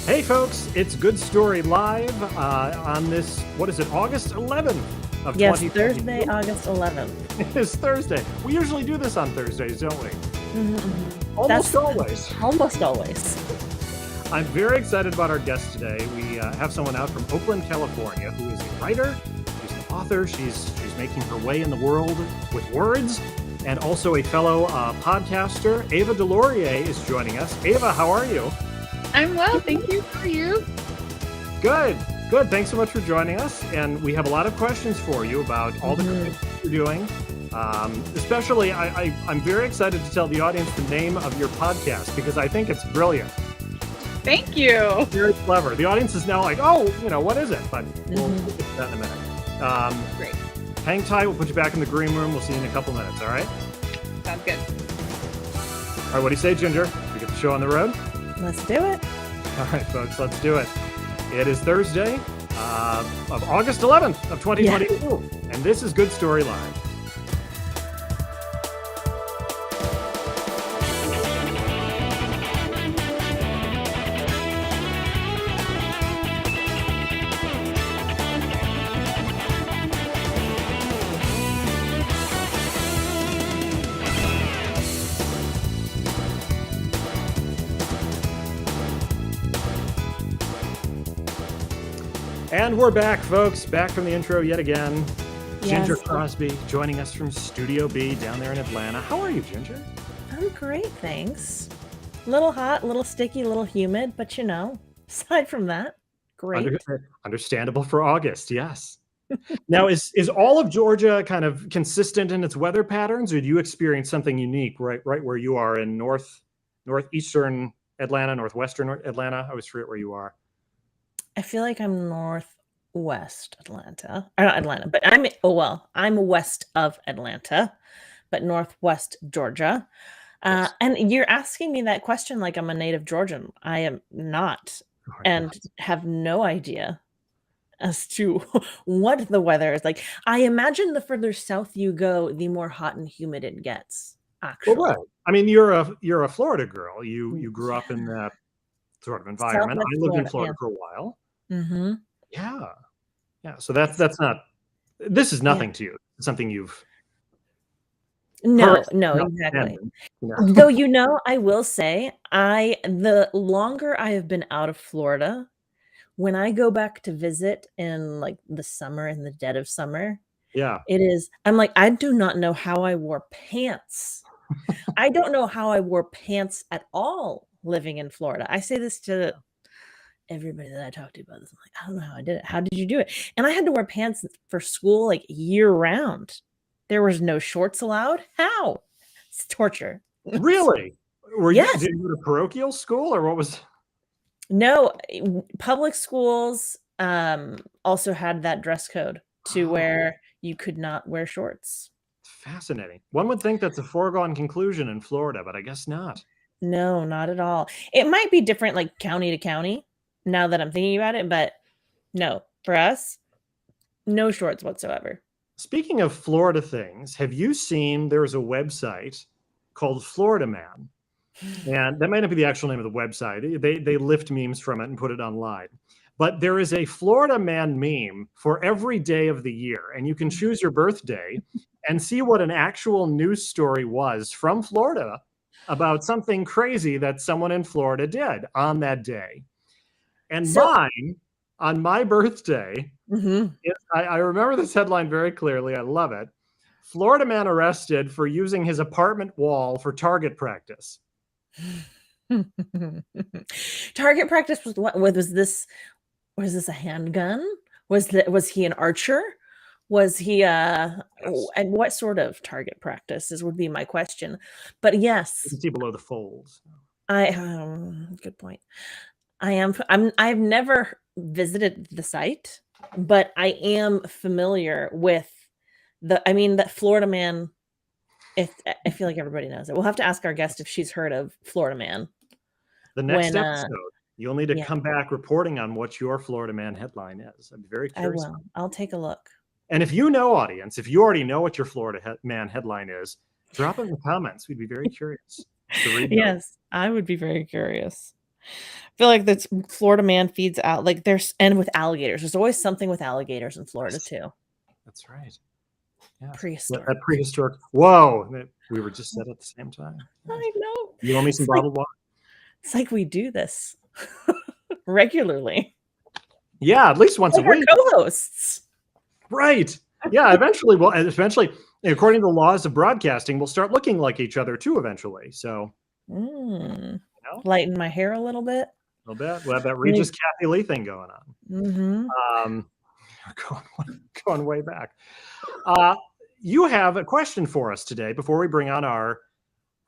Hey folks, it's Good Story Live on this, what is it, August 11th of Yes, 2022? Thursday, August 11th. It is Thursday. We usually do this on Thursdays, don't we? That's Always. almost always. I'm very excited about our guest today. We have someone out from Oakland, California, who is a writer, she's an author, she's making her way in the world with words, and also a fellow podcaster. Eva Des Lauriers is joining us. Eva, how are you? I'm well, thank you. How are you? Good. Thanks so much for joining us. And we have a lot of questions for you about all the things you're doing. Especially, I'm very excited to tell the audience the name of your podcast because I think it's brilliant. Thank you. Very clever. The audience is now like, oh, what is it? But we'll get to that in a minute. Great. Hang tight. We'll put you back in the green room. We'll see you in a couple minutes. All right? Sounds good. All right. What do you say, Ginger? We get the show on the road? Let's do it. All right, folks, let's do it. It is Thursday of August 11th of 2022, and this is Good Story Live. And we're back, folks. Back from the intro yet again. Yes. Ginger Crosby joining us from Studio B down there in Atlanta. How are you, Ginger? I'm great, thanks. A little hot, a little sticky, a little humid, but aside from that, great. Understandable for August, yes. Now, is all of Georgia kind of consistent in its weather patterns, or do you experience something unique right where you are in northeastern Atlanta, northwestern Atlanta? I always forget where you are. I feel like I'm northwest Atlanta. Or not Atlanta, but I'm west of Atlanta, but northwest Georgia. Yes. And you're asking me that question like I'm a native Georgian. I am not, and have no idea as to what the weather is like. I imagine the further south you go, the more hot and humid it gets. Actually, well, right. I mean, you're a Florida girl. You grew up in that sort of environment. I lived in Florida for a while. Mm-hmm. Yeah. So that's not. This is nothing to you. It's something you've. No, exactly. Though I will say, the longer I have been out of Florida, when I go back to visit in like the summer, in the dead of summer, I'm like, I do not know how I wore pants. I don't know how I wore pants at all living in Florida. I say this to everybody that I talk to about this. I'm like, I don't know how I did it. How did you do it? And I had to wear pants for school like year round. There was no shorts allowed. How? It's torture. Really? Yes. Did you go to parochial school or what was? No, public schools also had that dress code to where you could not wear shorts. Fascinating. One would think that's a foregone conclusion in Florida, but I guess not. No, not at all. It might be different like county to county now that I'm thinking about it, but no, for us, no shorts whatsoever. Speaking of Florida things, have you seen there's a website called Florida Man? And that might not be the actual name of the website. They lift memes from it and put it online. But there is a Florida Man meme for every day of the year. And you can choose your birthday and see what an actual news story was from Florida about something crazy that someone in Florida did on that day. And mine, on my birthday, I remember this headline very clearly. I love it. Florida man arrested for using his apartment wall for target practice. Target practice was what? Was this a handgun? Was he an archer? Was he and what sort of target practices would be my question. But yes, you can see below the folds. Good point. I've never visited the site, but I am familiar with that Florida Man. I feel like everybody knows it. We'll have to ask our guest if she's heard of Florida Man. The next episode, you'll need to come back reporting on what your Florida Man headline is. I'm very curious. I will. I'll take a look. And if you know, audience, if you already know what your Florida Man headline is, drop it in the comments. We'd be very curious to read. Yes, I would be very curious. feel like that's Florida man feeds out like and with alligators. There's always something with alligators in Florida too. That's right. Yes. Prehistoric. That prehistoric. Whoa. We were just said at the same time. I know. You owe me some bottled water. It's like we do this regularly. Yeah, at least once Like a week. our co-hosts. Right. Yeah, eventually, according to the laws of broadcasting, we'll start looking like each other too eventually. So, lighten my hair a little bit. A little bit. We'll have that Regis Kathy Lee thing going on. Going way back. You have a question for us today before we bring on our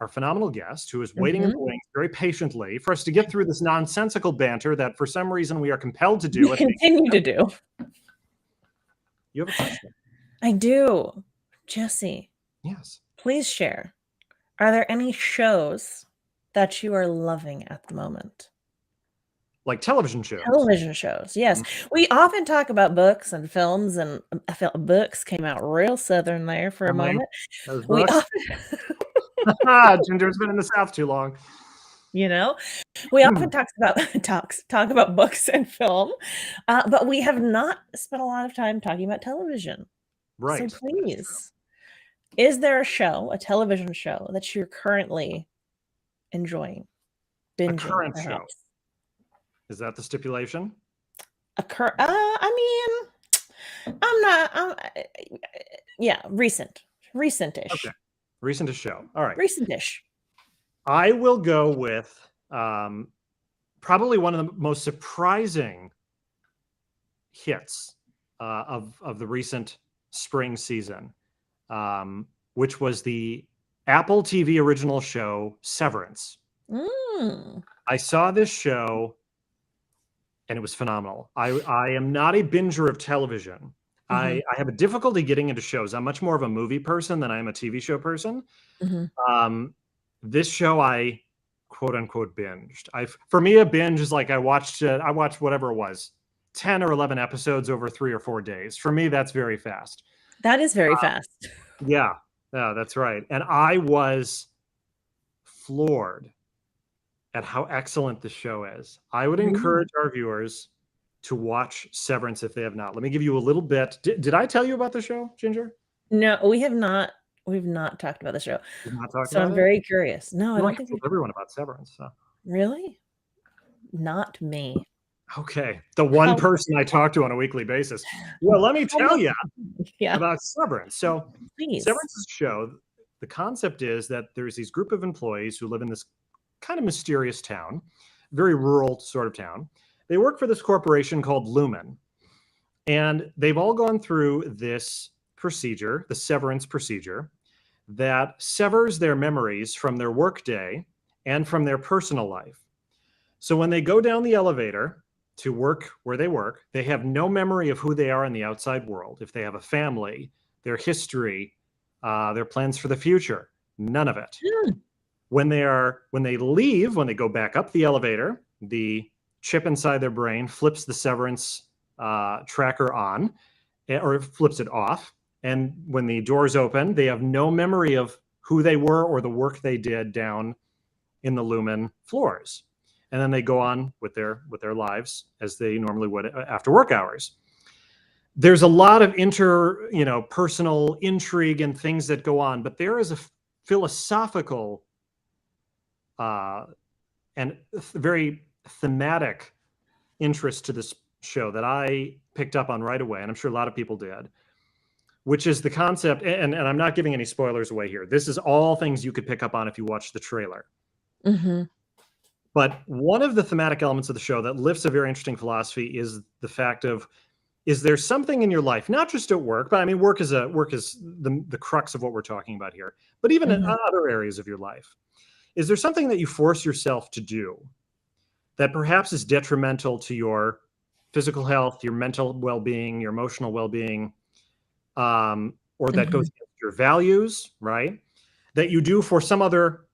phenomenal guest, who is waiting in the wings very patiently for us to get through this nonsensical banter that for some reason we are compelled to do. Continue to do. You have a question. I do. Jesse. Yes. Please share. Are there any shows that you are loving at the moment? Like television shows? Television shows, yes. We often talk about books and films, and I felt books came out real Southern there for a moment. We often... Ginger's been in the South too long. We often talk about books and film, but we have not spent a lot of time talking about television. Right. So please, is there a television show that you're currently enjoying? Binging, a current perhaps? Show. Is that the stipulation? Recent-ish. Okay. Recent-ish show. All right. Recent-ish. I will go with probably one of the most surprising hits of the recent spring season, which was the Apple TV original show Severance. I saw this show and it was phenomenal. I am not a binger of television. I have a difficulty getting into shows. I'm much more of a movie person than I am a TV show person. This show I quote unquote binged. For me, a binge is like I watched whatever it was, 10 or 11 episodes over 3 or 4 days. For me, that's very fast. That is very fast. Yeah, that's right. And I was floored at how excellent the show is. I would encourage our viewers to watch Severance if they have not. Let me give you a little bit. Did I tell you about the show, Ginger? No, we have not. We've not talked about the show. So I'm very curious. No, I don't think told everyone about Severance. So. Really? Not me. Okay. The one person I talk to on a weekly basis. Well, let me tell you about Severance. So Severance is a show. The concept is that there's these group of employees who live in this kind of mysterious town, very rural sort of town. They work for this corporation called Lumen. And they've all gone through this procedure, the severance procedure, that severs their memories from their workday and from their personal life. So when they go down the elevator to work where they work, they have no memory of who they are in the outside world. If they have a family, their history, their plans for the future, none of it. When they leave, when they go back up the elevator, the chip inside their brain flips the severance tracker on, or flips it off. And when the doors open, they have no memory of who they were or the work they did down in the Lumen floors. And then they go on with their lives as they normally would after work hours. There's a lot of personal intrigue and things that go on, but there is a philosophical and very thematic interest to this show that I picked up on right away, and I'm sure a lot of people did, which is the concept, and I'm not giving any spoilers away here. This is all things you could pick up on if you watch the trailer. But one of the thematic elements of the show that lifts a very interesting philosophy is the fact of, is there something in your life, not just at work, but I mean, work is the crux of what we're talking about here, but even in other areas of your life. Is there something that you force yourself to do that perhaps is detrimental to your physical health, your mental well-being, your emotional well-being, or that goes against your values, right? That you do for some other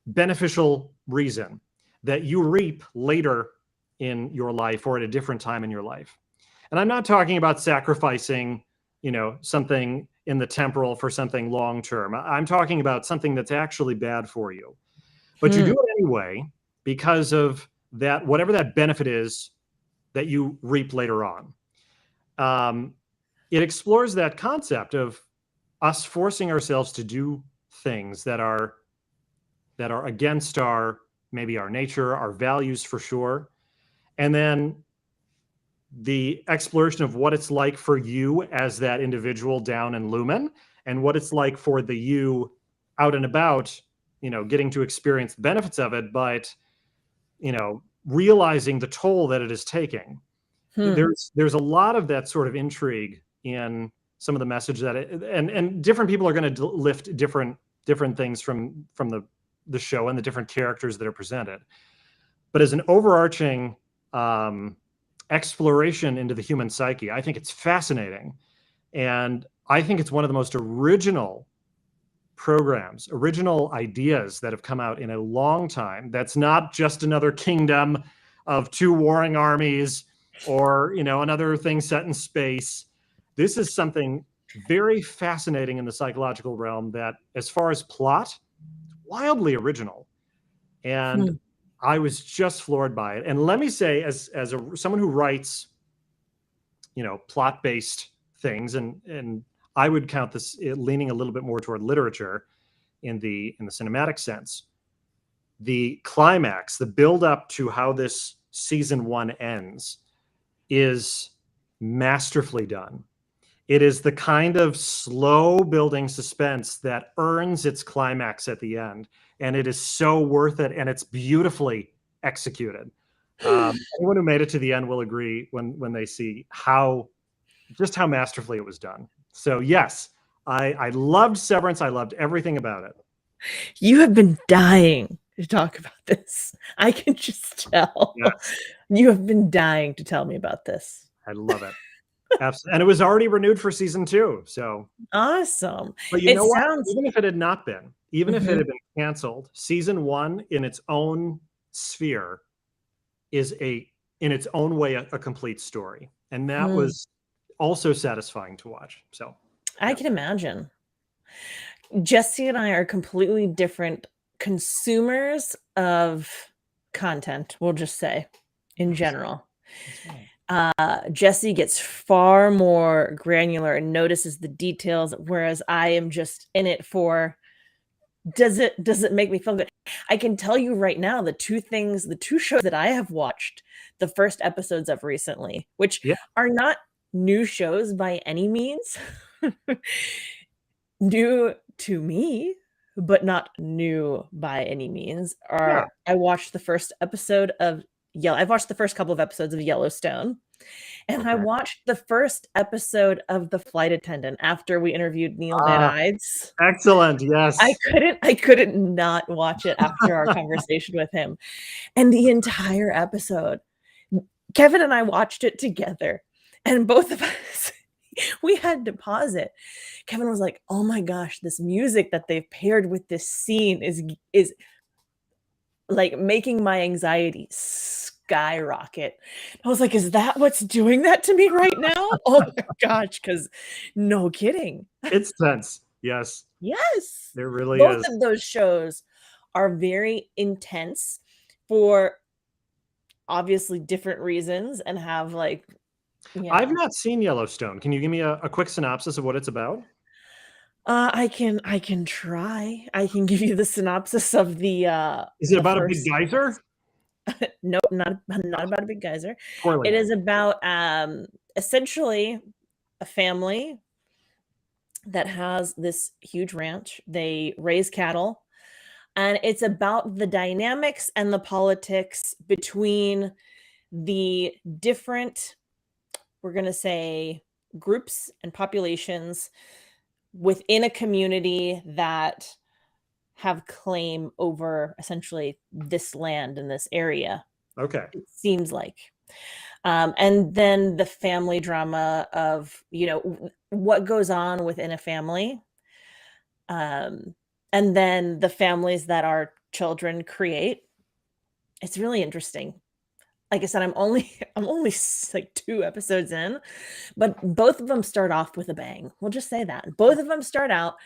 beneficial reason that you reap later in your life or at a different time in your life. And I'm not talking about sacrificing, something in the temporal for something long-term. I'm talking about something that's actually bad for you. But you do it anyway because of that whatever that benefit is that you reap later on. It explores that concept of us forcing ourselves to do things that are against maybe our nature, our values for sure. And then the exploration of what it's like for you as that individual down in Lumen, and what it's like for the you out and about, getting to experience the benefits of it, but, realizing the toll that it is taking. There's a lot of that sort of intrigue in some of the message that and different people are going to lift different things from the show and the different characters that are presented. But as an overarching exploration into the human psyche, I think it's fascinating. And I think it's one of the most original programs, original ideas that have come out in a long time. That's not just another kingdom of two warring armies or, another thing set in space. This is something very fascinating in the psychological realm that, as far as plot, wildly original. And I was just floored by it. And let me say, as someone who writes, plot-based things, and I would count this leaning a little bit more toward literature in the cinematic sense. The climax, the build up to how this season 1 ends, is masterfully done. It is the kind of slow building suspense that earns its climax at the end. And it is so worth it. And it's beautifully executed. Anyone who made it to the end will agree when they see just how masterfully it was done. So yes, I loved Severance. I loved everything about it. You have been dying to talk about this. I can just tell. Yes. You have been dying to tell me about this. I love it. Absolutely. And it was already renewed for season 2. So awesome. But you know what? Even if it had not been, even if it had been canceled, season 1 in its own sphere is in its own way, a complete story. And that was also satisfying to watch. So I can imagine. Jesse and I are completely different consumers of content, we'll just say, in general. Jesse gets far more granular and notices the details, whereas I am just in it for, does it make me feel good? I can tell you right now, the two shows that I have watched the first episodes of recently, which are not new shows by any means, new to me, but not new by any means, I watched the first episode of I've watched the first couple of episodes of Yellowstone, and I watched the first episode of The Flight Attendant after we interviewed Neil Van Ides. Excellent. Yes. I couldn't not watch it after our conversation with him. And the entire episode, Kevin and I watched it together, and both of us, we had to pause it. Kevin was like, "Oh my gosh, this music that they've paired with this scene is like making my anxiety skyrocket." I was like, "Is that what's doing that to me right now?" Oh my gosh, because no kidding. It's tense. Yes. Yes. It really is. Both of those shows are very intense for obviously different reasons and have I've not seen Yellowstone. Can you give me a quick synopsis of what it's about? I can try. I can give you the synopsis of the Is it about a big geyser? Nope, not about a big geyser. It is about essentially a family that has this huge ranch. They raise cattle, and it's about the dynamics and the politics between the different, we're going to say, groups and populations within a community that have claim over essentially this land in this area. Okay. It seems like. And then the family drama of, what goes on within a family. And then the families that our children create. It's really interesting. Like I said, I'm only like 2 episodes in, but both of them start off with a bang. We'll just say that. Both of them start out,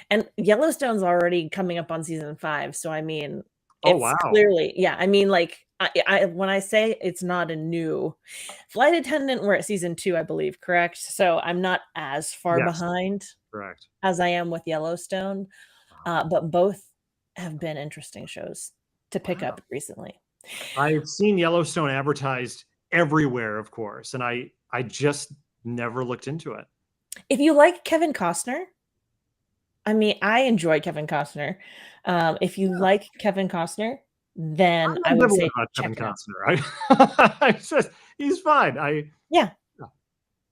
and Yellowstone's already coming up on season 5. So I mean, it's clearly, I mean, like when I say it's not a new Flight Attendant, we're at season 2, I believe, correct? So I'm not as far behind correct as I am with Yellowstone, but both have been interesting shows to pick up recently. I've seen Yellowstone advertised everywhere, of course, and I just never looked into it. If you like Kevin Costner, I mean, I enjoy Kevin Costner. If you like Kevin Costner, then I would say Kevin Costner. Right? He's fine. Yeah.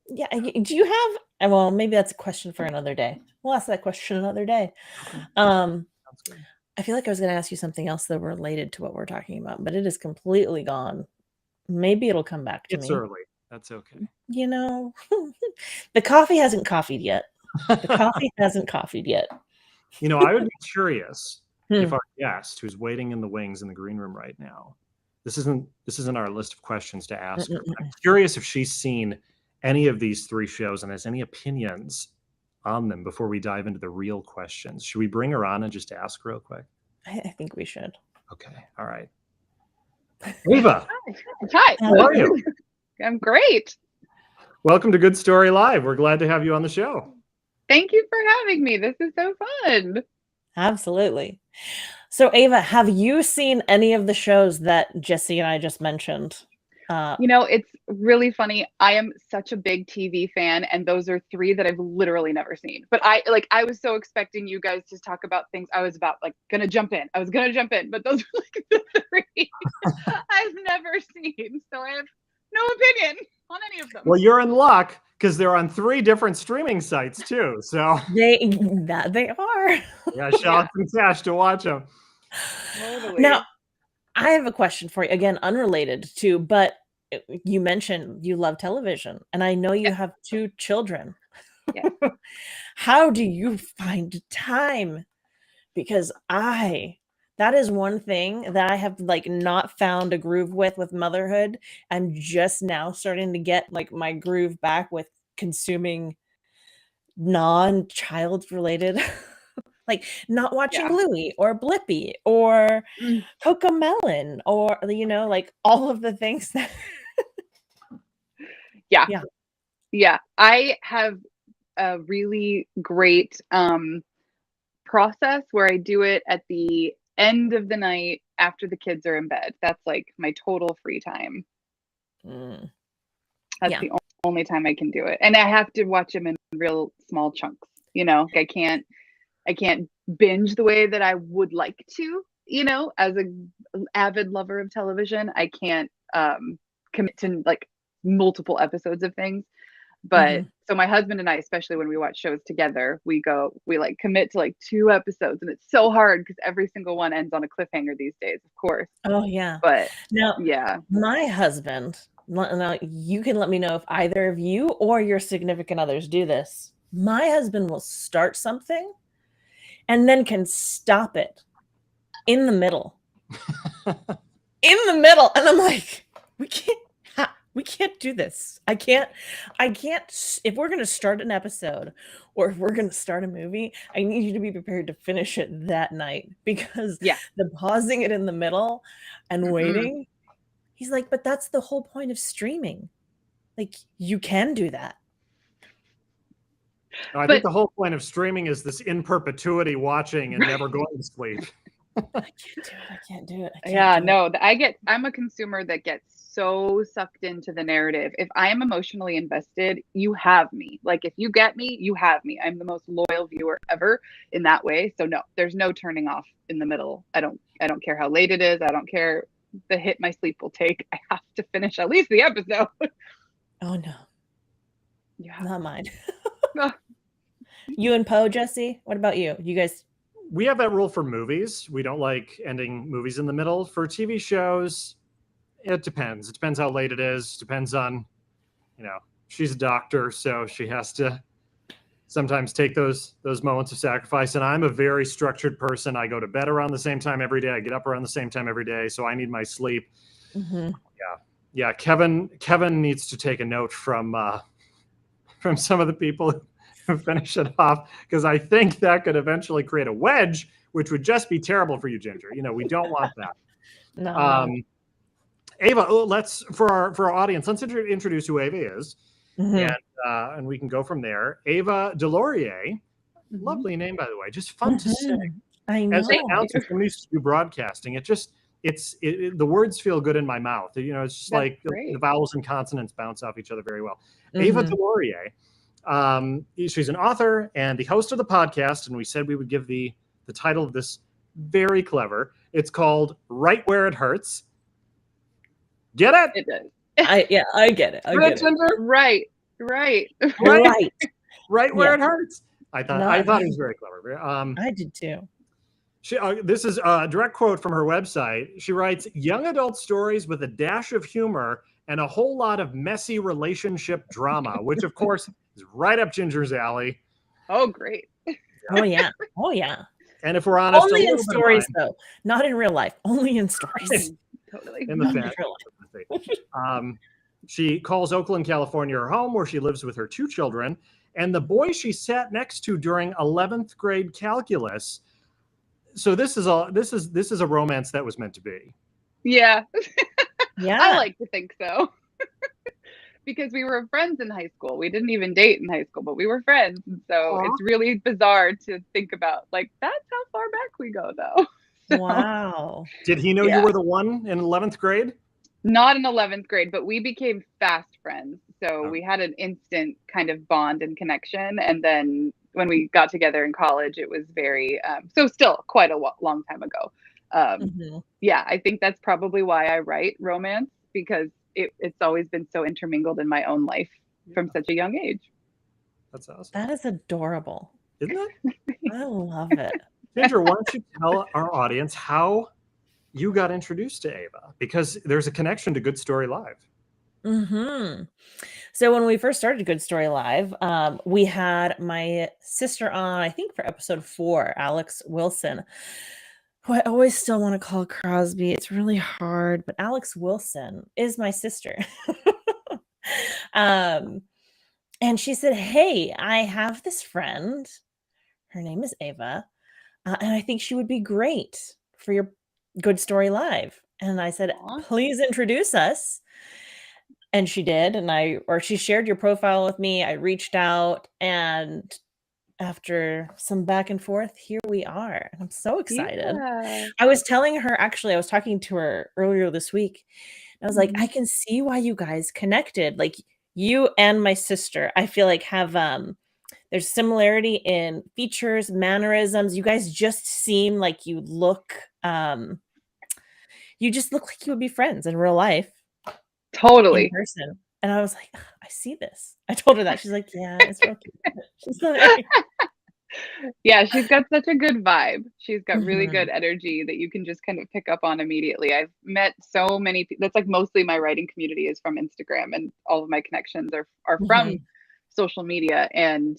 Do you have? Well, maybe that's a question for another day. We'll ask that question another day. I feel like I was going to ask you something else that related to what we're talking about, but it is completely gone. Maybe it'll come back to me. It's early. That's okay. You know, the coffee hasn't coffeed yet. The coffee hasn't coffeed yet. You know, I would be curious if our guest, who's waiting in the wings in the green room right now, this isn't our list of questions to ask her. I'm curious if she's seen any of these 3 shows and has any opinions on them before we dive into the real questions. Should we bring her on and just ask real quick? I think we should. Okay. All right. Eva. Hi. How are you? I'm great. Welcome to Good Story Live. We're glad to have you on the show. Thank you for having me. This is so fun. Absolutely. So, Eva, have you seen any of the shows that Jesse and I just mentioned? You know, it's really funny. I am such a big TV fan, and those are 3 that I've literally never seen. But I was so expecting you guys to talk about things I was about gonna jump in. I was gonna jump in, but those are the 3 I've never seen. So I have no opinion on any of them. Well, you're in luck because they're on 3 different streaming sites too. So they are. Yeah, shell out some cash to watch them. Totally. Now, I have a question for you. Again, unrelated to, but you mentioned you love television, and I know you have 2 children. Yeah. How do you find time? Because that is one thing that I have not found a groove with motherhood. I'm just now starting to get my groove back with consuming non-child related not watching Bluey or Blippi or Cocomelon or all of the things that Yeah. I have a really great process where I do it at the end of the night after the kids are in bed. That's my total free time. That's the only time I can do it. And I have to watch them in real small chunks. I can't binge the way that I would like to, as an avid lover of television. I can't commit to multiple episodes of things. But so my husband and I, especially when we watch shows together, we commit to 2 episodes, and it's so hard because every single one ends on a cliffhanger these days, of course. Oh yeah. But now, my husband, now you can let me know if either of you or your significant others do this. My husband will start something and then can stop it in the middle. In the middle. And I'm like, we can't do this. I can't, if we're going to start an episode or if we're going to start a movie, I need you to be prepared to finish it that night, because the pausing it in the middle and waiting, he's like, but that's the whole point of streaming. You can do that. No, I think the whole point of streaming is this in perpetuity watching and never going to sleep. I can't do it. I'm a consumer that gets so sucked into the narrative. If I am emotionally invested, you have me. If you get me, you have me. I'm the most loyal viewer ever in that way. So no, there's no turning off in the middle. I don't care how late it is. I don't care the hit my sleep will take. I have to finish at least the episode. Oh no. Yeah. Not mine. You and Poe, Jesse, what about you? You guys? We have that rule for movies. We don't like ending movies in the middle. For TV shows, it depends. It depends how late it is. Depends on, she's a doctor, so she has to sometimes take those moments of sacrifice. And I'm a very structured person. I go to bed around the same time every day. I get up around the same time every day. So I need my sleep. Yeah. Kevin needs to take a note from some of the people who finish it off, because I think that could eventually create a wedge, which would just be terrible for you, Ginger. We don't want that. No. Eva, let's for our audience, let's introduce who Eva is, and we can go from there. Eva Des Lauriers, lovely name by the way, just fun to say. I know. As an announcer, somebody used to do broadcasting. The words feel good in my mouth. You know, it's just like the vowels and consonants bounce off each other very well. Eva Des Lauriers, she's an author and the host of the podcast, and we said we would give the title of this very clever. It's called Right Where It Hurts. Get it? It does. I get it. I get it. Right. Right where it hurts. I thought it was very clever. I did too. This is a direct quote from her website. She writes, young adult stories with a dash of humor and a whole lot of messy relationship drama, which of course is right up Ginger's alley. Oh, great. Oh, yeah. And if we're honest, only in stories though, not in real life, only in stories. Totally. In the fantasy. She calls Oakland, California her home, where she lives with her 2 children. And the boy she sat next to during 11th grade calculus. So this is a romance that was meant to be. Yeah. Yeah. I like to think so. Because we were friends in high school. We didn't even date in high school, but we were friends. And so it's really bizarre to think about. Like, that's how far back we go, though. So, wow. Did he know you were the one in 11th grade? Not in 11th grade, but we became fast friends. So we had an instant kind of bond and connection. And then when we got together in college, it was very, so still quite a long time ago. Yeah, I think that's probably why I write romance, because it's always been so intermingled in my own life from such a young age. That's awesome. That is adorable. Isn't it? I love it. Ginger, why don't you tell our audience how you got introduced to Eva? Because there's a connection to Good Story Live. So when we first started Good Story Live, we had my sister on, I think for episode 4, Alex Wilson, who I always still want to call Crosby. It's really hard, but Alex Wilson is my sister. And she said, hey, I have this friend. Her name is Eva. And I think she would be great for your Good Story Live. And I said, please introduce us. And she did. And she shared your profile with me. I reached out, and after some back and forth, here we are. And I'm so excited. Yeah. I was telling her, actually, I was talking to her earlier this week. I was like, I can see why you guys connected. Like, you and my sister, I feel like have, there's similarity in features, mannerisms. You guys just seem like you just look like you would be friends in real life. Totally. In person. And I was like, I see this. I told her that. She's like, yeah, it's real cute. She's like, yeah, she's got such a good vibe. She's got really good energy that you can just kind of pick up on immediately. I've met so many people. That's like mostly my writing community is from Instagram, and all of my connections are from social media. And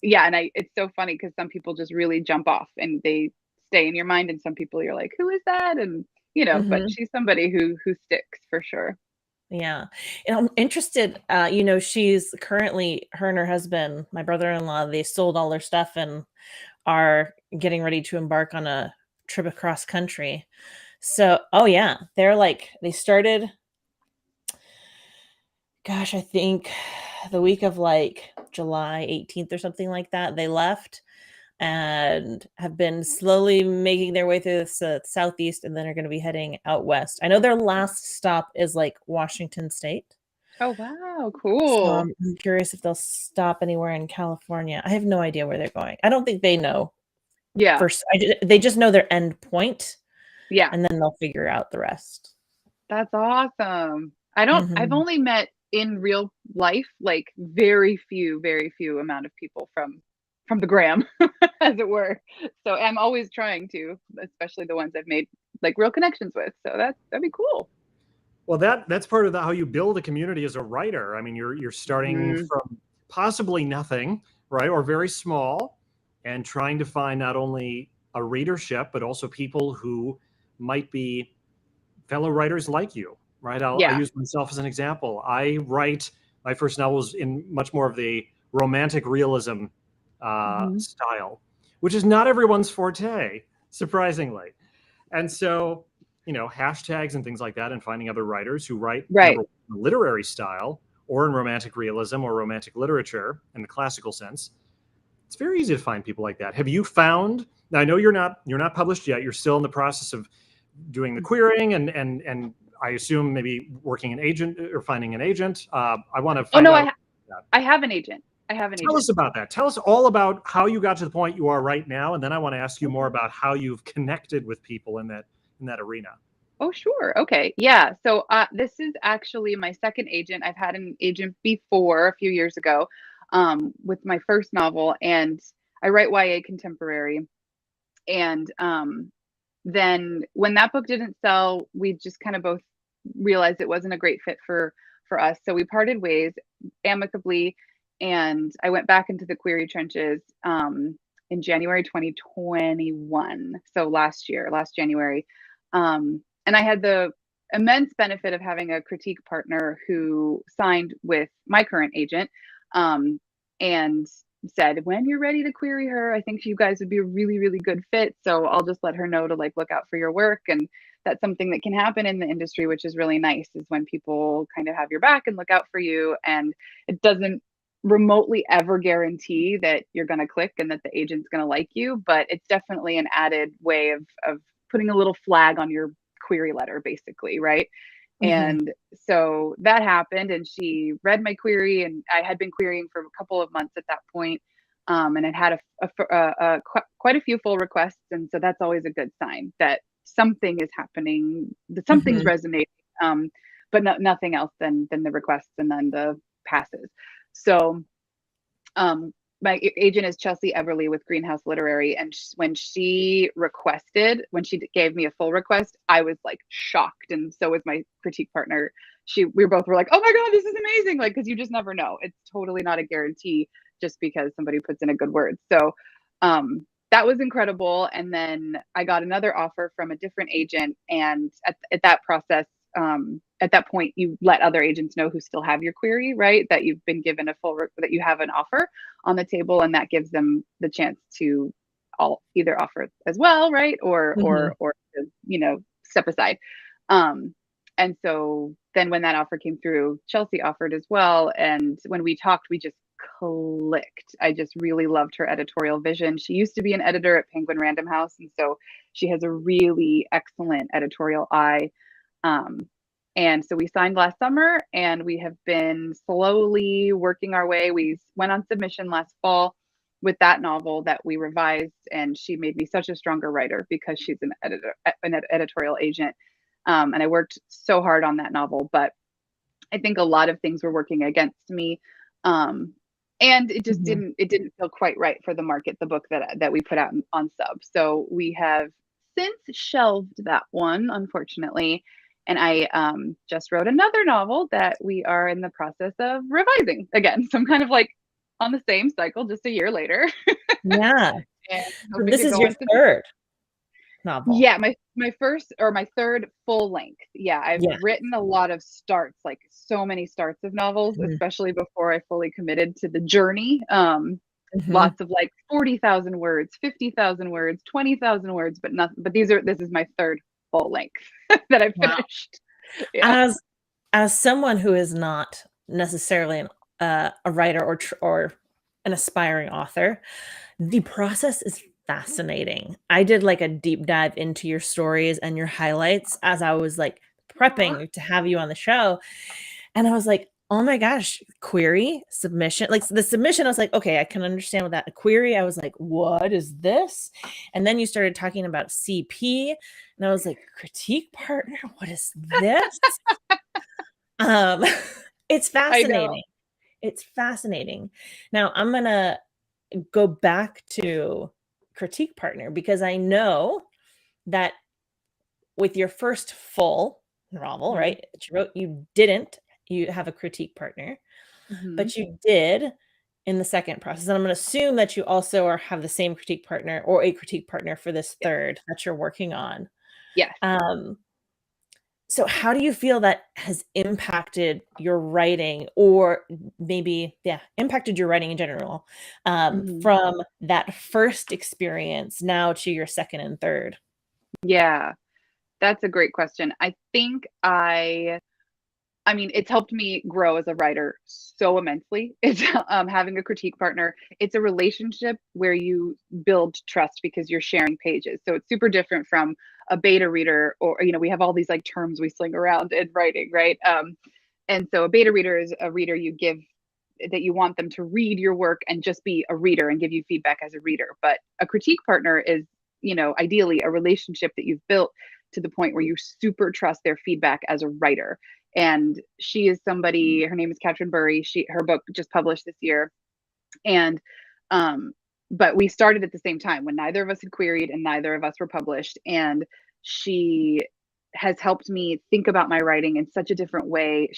yeah, and it's so funny because some people just really jump off and they stay in your mind, and some people you're like, who is that? And you know, but she's somebody who sticks for sure. Yeah. And I'm interested, she's currently, her and her husband, my brother-in-law, they sold all their stuff and are getting ready to embark on a trip across country. So, they started, gosh, I think the week of like July 18th or something like that, they left and have been slowly making their way through the southeast, and then are going to be heading out west. I know their last stop is like Washington State. Oh, wow. Cool. So I'm curious if they'll stop anywhere in California. I have no idea where they're going. I don't think they know. Yeah. First, they just know their end point. Yeah. And then they'll figure out the rest. That's awesome. I've only met in real life, like very few amount of people from the gram, as it were. So I'm always trying to, especially the ones I've made like real connections with. So that'd be cool. Well, that's part of how you build a community as a writer. I mean, you're starting from possibly nothing, right? Or very small, and trying to find not only a readership, but also people who might be fellow writers like you, right? I'll use myself as an example. I write my first novels in much more of the romantic realism style, which is not everyone's forte, surprisingly. And so hashtags and things like that, and finding other writers who write Right. number one, in literary style or in romantic realism or romantic literature in the classical sense. It's very easy to find people like that. Have you found? Now, I know you're not published yet. You're still in the process of doing the querying and I assume maybe working an agent or finding an agent. I want to find out. I have an agent. Tell us about that. Tell us all about how you got to the point you are right now, and then I want to ask you more about how you've connected with people in that arena. Oh, sure. Okay. Yeah. So this is actually my second agent. I've had an agent before a few years ago with my first novel, and I write YA contemporary. And then when that book didn't sell, we just kind of both realized it wasn't a great fit for us. So we parted ways amicably, and I went back into the query trenches in January 2021. So last January. And I had the immense benefit of having a critique partner who signed with my current agent and said, when you're ready to query her, I think you guys would be a really, really good fit. So I'll just let her know to look out for your work. And that's something that can happen in the industry, which is really nice, is when people kind of have your back and look out for you. And it doesn't remotely ever guarantee that you're going to click and that the agent's going to like you, but it's definitely an added way of putting a little flag on your query letter, basically, right? Mm-hmm. And so that happened, and she read my query, and I had been querying for a couple of months at that point, and it had quite a few full requests, and so that's always a good sign that something is happening, that something's resonating, but nothing else than the requests and then the passes. So my agent is Chelsea Everly with Greenhouse Literary. And when she gave me a full request, I was shocked. And so was my critique partner. We both were like, oh my God, this is amazing. Cause you just never know. It's totally not a guarantee just because somebody puts in a good word. So that was incredible. And then I got another offer from a different agent. And at that process, at that point, you let other agents know who still have your query, right? That you've been given that you have an offer on the table, and that gives them the chance to either offer as well, right? Or step aside. And so then when that offer came through, Chelsea offered as well. And when we talked, we just clicked. I just really loved her editorial vision. She used to be an editor at Penguin Random House, and so she has a really excellent editorial eye. And so we signed last summer, and we have been slowly working our way. We went on submission last fall with that novel that we revised, and she made me such a stronger writer because she's an editorial agent. And I worked so hard on that novel, but I think a lot of things were working against me. And it just didn't feel quite right for the market, the book that we put out on sub. So we have since shelved that one, unfortunately. And I just wrote another novel that we are in the process of revising again. So I'm kind of on the same cycle, just a year later. Yeah. So this is your third novel. Yeah, my third full length. Yeah, I've written a lot of starts, so many starts of novels, especially before I fully committed to the journey. Lots of 40,000 words, 50,000 words, 20,000 words, but nothing. But this is my third full length that I finished. Wow. Yeah. As someone who is not necessarily a writer or an aspiring author, the process is fascinating. I did a deep dive into your stories and your highlights as I was prepping to have you on the show, and I was like, oh my gosh, query, submission. The submission, I was like, okay, I can understand what that. A query, I was like, what is this? And then you started talking about CP, and I was like, critique partner, what is this? It's fascinating. It's fascinating. Now I'm gonna go back to critique partner, because I know that with your first full novel, right, that you wrote, you have a critique partner, but you did in the second process. And I'm going to assume that you also have the same critique partner or a critique partner for this third that you're working on. Yes. So how do you feel that has impacted your writing, or maybe, impacted your writing in general, from that first experience now to your second and third? Yeah. That's a great question. I think I mean, it's helped me grow as a writer so immensely. It's having a critique partner. It's a relationship where you build trust because you're sharing pages. So it's super different from a beta reader, or, you know, we have all these like terms we sling around in writing, right? And so a beta reader is a reader you give, that you want them to read your work and just be a reader and give you feedback as a reader. But a critique partner is, you know, ideally a relationship that you've built to the point where you super trust their feedback as a writer. And she is somebody, her name is Katrin Burry. Her book just published this year. And but we started at the same time when neither of us had queried and neither of us were published. And she has helped me think about my writing in such a different way.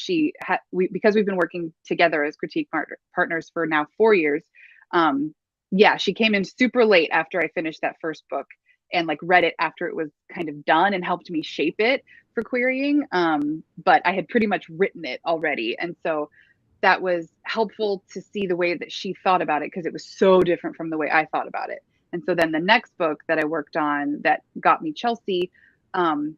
Because we've been working together as critique partners for now 4 years. Yeah, she came in super late after I finished that first book and like read it after it was kind of done and helped me shape it for querying. But I had pretty much written it already. And so that was helpful to see the way that she thought about it, because it was so different from the way I thought about it. And so then the next book that I worked on that got me Chelsea, I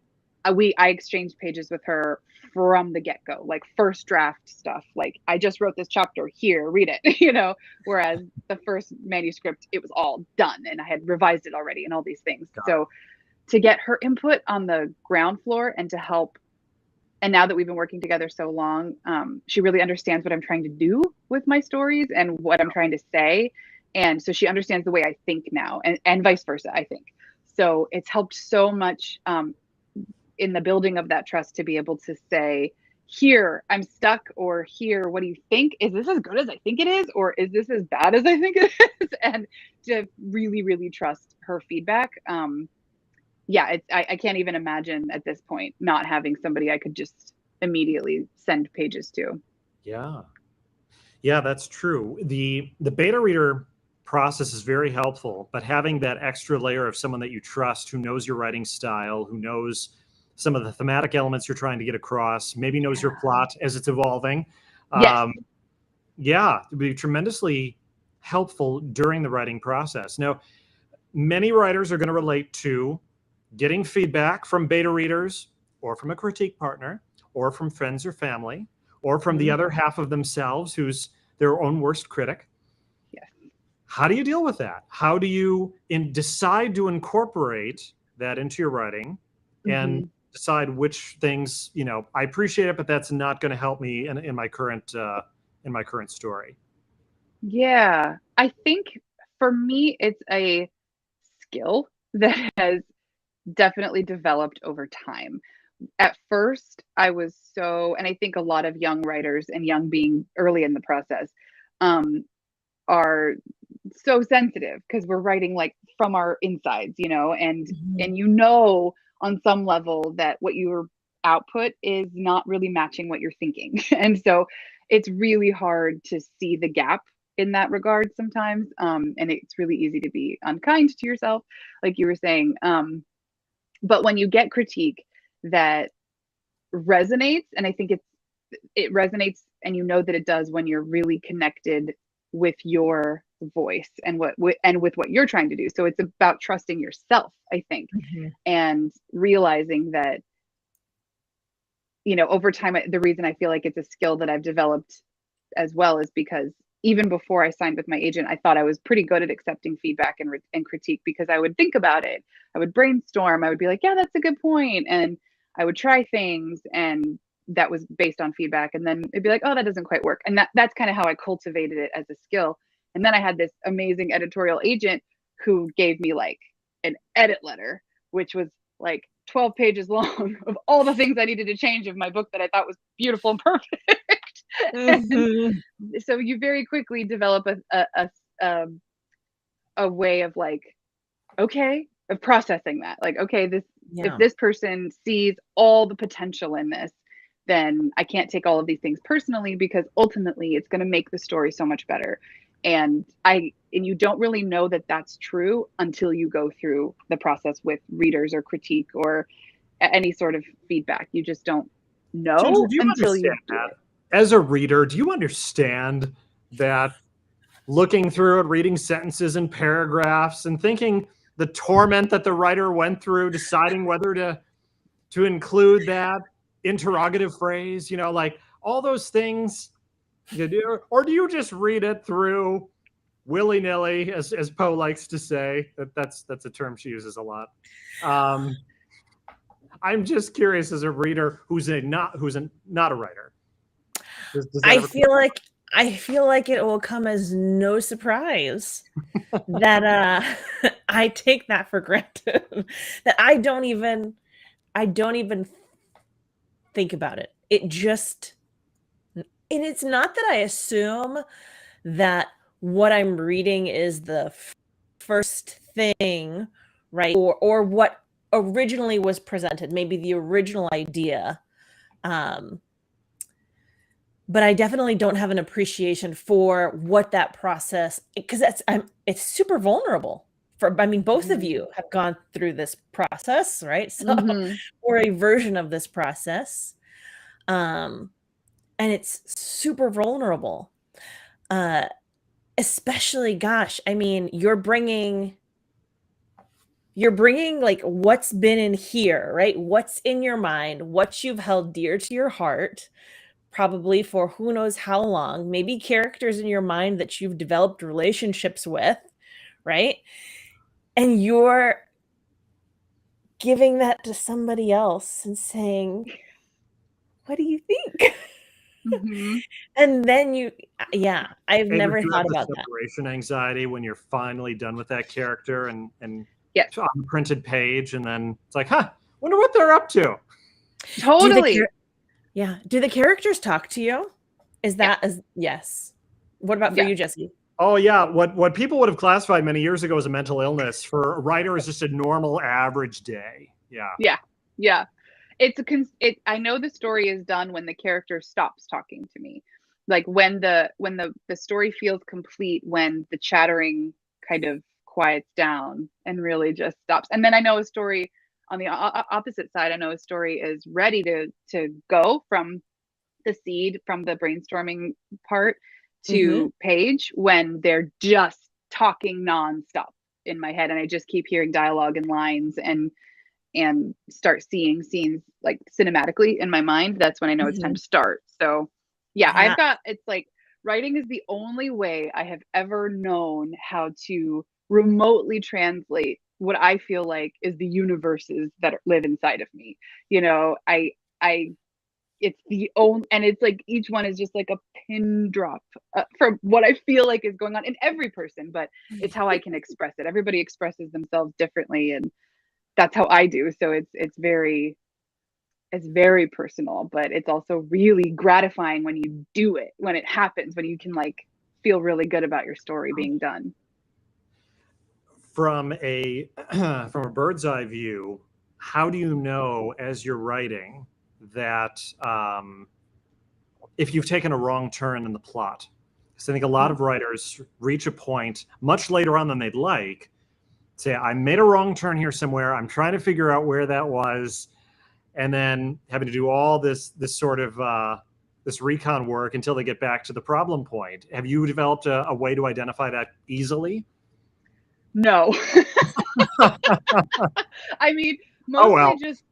exchanged pages with her from the get-go, like first draft stuff. Like, I just wrote this chapter, here, read it, you know, whereas the first manuscript, it was all done and I had revised it already and all these things. So to get her input on the ground floor and to help, and now that we've been working together so long, she really understands what I'm trying to do with my stories and what I'm trying to say. And so she understands the way I think now, and vice versa, I think. So it's helped so much in the building of that trust to be able to say, here, I'm stuck, or here, what do you think? Is this as good as I think it is? Or is this as bad as I think it is? And to really, really trust her feedback. Yeah, I can't even imagine at this point not having somebody I could just immediately send pages to. Yeah. Yeah, that's true. The beta reader process is very helpful, but having that extra layer of someone that you trust, who knows your writing style, who knows some of the thematic elements you're trying to get across, maybe knows your plot as it's evolving. Yes. Yeah, it would be tremendously helpful during the writing process. Now, many writers are going to relate to getting feedback from beta readers, or from a critique partner, or from friends or family, or from the other half of themselves, who's their own worst critic. Yes. How do you deal with that? How do you decide to incorporate that into your writing and decide which things, you know, I appreciate it, but that's not going to help me in my current story? Yeah, I think for me, it's a skill that has definitely developed over time. At first, I was so, and I think a lot of young writers, and young being early in the process, are so sensitive because we're writing like from our insides, you know, and you know, on some level that what your output is not really matching what you're thinking. And so it's really hard to see the gap in that regard sometimes. And it's really easy to be unkind to yourself, like you were saying. But when you get critique that resonates, and I think it resonates, and you know that it does when you're really connected with your voice and with what you're trying to do. So it's about trusting yourself, I think, and realizing that, you know, over time, the reason I feel like it's a skill that I've developed as well is because even before I signed with my agent, I thought I was pretty good at accepting feedback and critique, because I would think about it. I would brainstorm. I would be like, yeah, that's a good point. And I would try things, and that was based on feedback. And then it'd be like, oh, that doesn't quite work. And that's kind of how I cultivated it as a skill. And then I had this amazing editorial agent who gave me like an edit letter, which was like 12 pages long of all the things I needed to change of my book that I thought was beautiful and perfect. And so you very quickly develop a way of like, okay, of processing that. Like, okay, if this person sees all the potential in this, then I can't take all of these things personally, because ultimately it's going to make the story so much better. And you don't really know that that's true until you go through the process with readers or critique or any sort of feedback. You just don't know until you do it. As a reader, do you understand that looking through it, reading sentences and paragraphs and thinking the torment that the writer went through, deciding whether to to include that interrogative phrase, like all those things you do, or do you just read it through willy-nilly, as Poe likes to say? That's a term she uses a lot. I'm just curious, as a reader who's not a writer. I feel like it will come as no surprise that I take that for granted. That I don't even think about it. And it's not that I assume that what I'm reading is the first thing, right? Or what originally was presented, maybe the original idea. But I definitely don't have an appreciation for what that process, because it's super vulnerable. Both of you have gone through this process, right? So, or a version of this process. And it's super vulnerable. Especially, gosh, you're bringing like what's been in here, right? What's in your mind, what you've held dear to your heart, probably for who knows how long, maybe characters in your mind that you've developed relationships with, right? And you're giving that to somebody else and saying, what do you think? And then I've never thought about that. Separation anxiety when you're finally done with that character and yes, on the printed page, and then it's like, wonder what they're up to. Totally. Do the characters talk to you? Yes. What about for you, Jesse? Oh yeah, what people would have classified many years ago as a mental illness for a writer is just a normal average day. Yeah. I know the story is done when the character stops talking to me, like when the story feels complete, when the chattering kind of quiets down and really just stops. And then I know a story on the opposite side. I know a story is ready to go from the seed, from the brainstorming part to page, when they're just talking nonstop in my head, and I just keep hearing dialogue and lines and start seeing scenes like cinematically in my mind. That's when I know it's time to start. So it's like writing is the only way I have ever known how to remotely translate what I feel like is the universes that live inside of me. It's the only, and it's like each one is just like a pin drop from what I feel like is going on in every person, but it's how I can express it. Everybody expresses themselves differently, and that's how I do. So it's very personal, but it's also really gratifying when you do it, when it happens, when you can like feel really good about your story being done. From a bird's eye view, how do you know as you're writing that if you've taken a wrong turn in the plot? Because I think a lot of writers reach a point much later on than they'd like, say, I made a wrong turn here somewhere, I'm trying to figure out where that was, and then having to do all this sort of this recon work until they get back to the problem point. Have you developed a way to identify that easily? No. Mostly just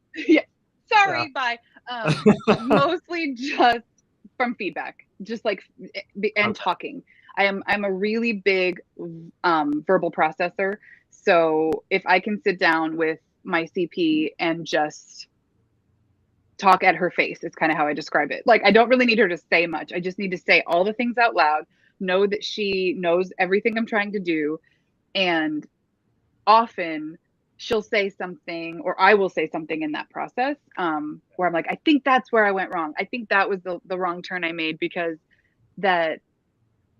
bye. Mostly just from feedback, just like talking. I'm a really big verbal processor. So if I can sit down with my CP and just talk at her face, it's kind of how I describe it. Like, I don't really need her to say much. I just need to say all the things out loud, know that she knows everything I'm trying to do. And often she'll say something, or I will say something in that process where I'm like, I think that's where I went wrong. I think that was the wrong turn I made, because that,